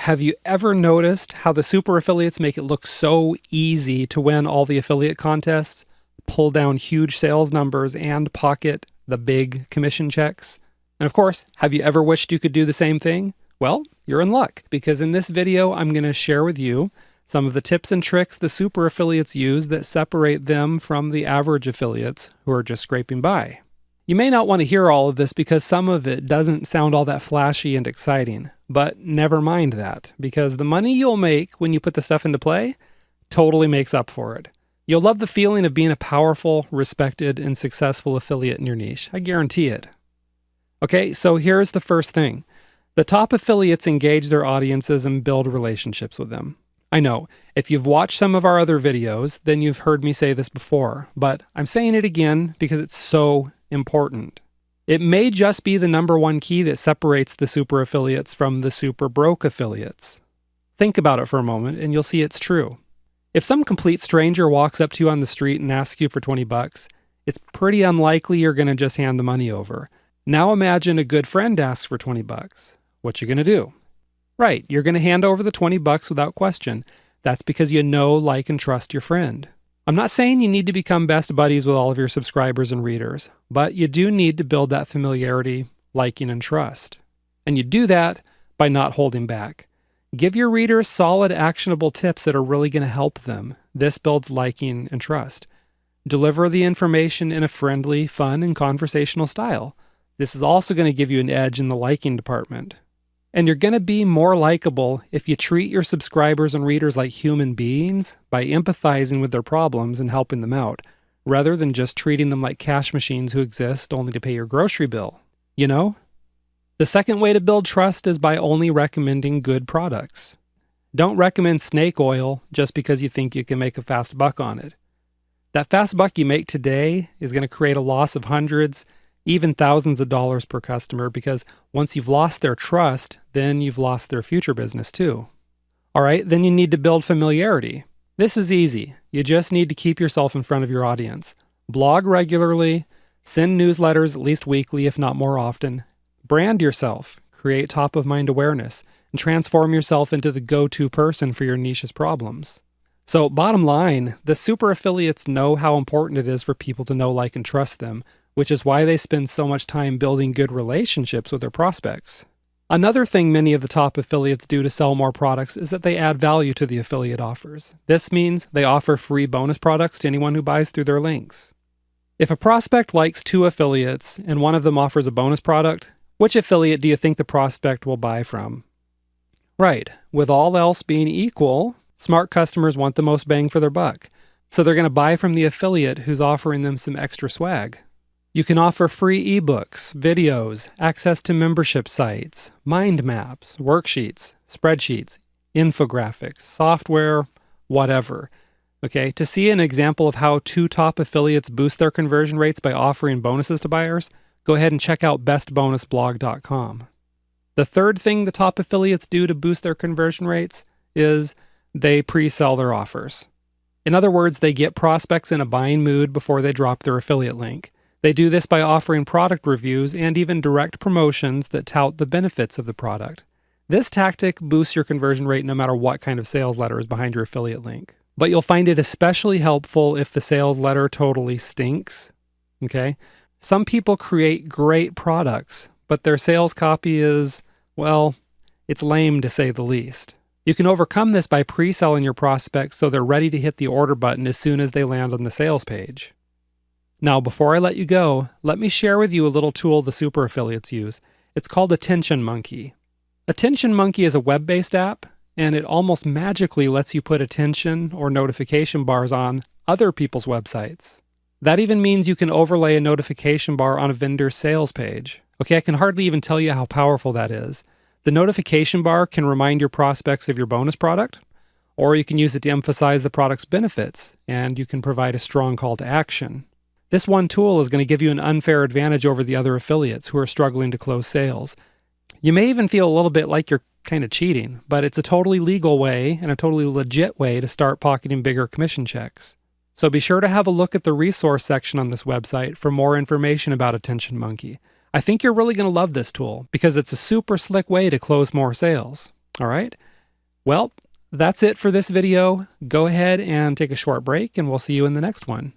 Have you ever noticed how the super affiliates make it look so easy to win all the affiliate contests, pull down huge sales numbers, and pocket the big commission checks? And of course, have you ever wished you could do the same thing? Well, you're in luck, because in this video, I'm going to share with you some of the tips and tricks the super affiliates use that separate them from the average affiliates who are just scraping by. You may not want to hear all of this because some of it doesn't sound all that flashy and exciting, but never mind that, because the money you'll make when you put the stuff into play totally makes up for it. You'll love the feeling of being a powerful, respected, and successful affiliate in your niche. I guarantee it. Okay, so here's the first thing. The top affiliates engage their audiences and build relationships with them. I know, if you've watched some of our other videos, then you've heard me say this before, but I'm saying it again because it's so important. It may just be the number one key that separates the super affiliates from the super broke affiliates. Think about it for a moment and you'll see it's true. If some complete stranger walks up to you on the street and asks you for 20 bucks, it's pretty unlikely you're going to just hand the money over. Now imagine a good friend asks for 20 bucks. What you going to do? Right, you're going to hand over the 20 bucks without question. That's because you know, like, and trust your friend. I'm not saying you need to become best buddies with all of your subscribers and readers, but you do need to build that familiarity, liking, and trust. And you do that by not holding back. Give your readers solid, actionable tips that are really going to help them. This builds liking and trust. Deliver the information in a friendly, fun, and conversational style. This is also going to give you an edge in the liking department. And you're going to be more likable if you treat your subscribers and readers like human beings by empathizing with their problems and helping them out, rather than just treating them like cash machines who exist only to pay your grocery bill. You know? The second way to build trust is by only recommending good products. Don't recommend snake oil just because you think you can make a fast buck on it. That fast buck you make today is going to create a loss of hundreds, even thousands of dollars per customer, because once you've lost their trust, then you've lost their future business too. All right, then you need to build familiarity. This is easy. You just need to keep yourself in front of your audience. Blog regularly, send newsletters at least weekly, if not more often. Brand yourself, create top-of-mind awareness, and transform yourself into the go-to person for your niche's problems. So bottom line, the super affiliates know how important it is for people to know, like, and trust them, which is why they spend so much time building good relationships with their prospects. Another thing many of the top affiliates do to sell more products is that they add value to the affiliate offers. This means they offer free bonus products to anyone who buys through their links. If a prospect likes two affiliates and one of them offers a bonus product, which affiliate do you think the prospect will buy from? Right, with all else being equal, smart customers want the most bang for their buck, so they're going to buy from the affiliate who's offering them some extra swag. You can offer free ebooks, videos, access to membership sites, mind maps, worksheets, spreadsheets, infographics, software, whatever. Okay, to see an example of how two top affiliates boost their conversion rates by offering bonuses to buyers, go ahead and check out bestbonusblog.com. The third thing the top affiliates do to boost their conversion rates is they pre-sell their offers. In other words, they get prospects in a buying mood before they drop their affiliate link. They do this by offering product reviews and even direct promotions that tout the benefits of the product. This tactic boosts your conversion rate no matter what kind of sales letter is behind your affiliate link. But you'll find it especially helpful if the sales letter totally stinks. Okay? Some people create great products, but their sales copy is, well, it's lame to say the least. You can overcome this by pre-selling your prospects so they're ready to hit the order button as soon as they land on the sales page. Now, before I let you go, let me share with you a little tool the super affiliates use. It's called Attention Monkey. Attention Monkey is a web-based app, and it almost magically lets you put attention or notification bars on other people's websites. That even means you can overlay a notification bar on a vendor's sales page. Okay, I can hardly even tell you how powerful that is. The notification bar can remind your prospects of your bonus product, or you can use it to emphasize the product's benefits, and you can provide a strong call to action. This one tool is going to give you an unfair advantage over the other affiliates who are struggling to close sales. You may even feel a little bit like you're kind of cheating, but it's a totally legal way and a totally legit way to start pocketing bigger commission checks. So be sure to have a look at the resource section on this website for more information about Attention Monkey. I think you're really going to love this tool because it's a super slick way to close more sales. All right? Well, that's it for this video. Go ahead and take a short break, and we'll see you in the next one.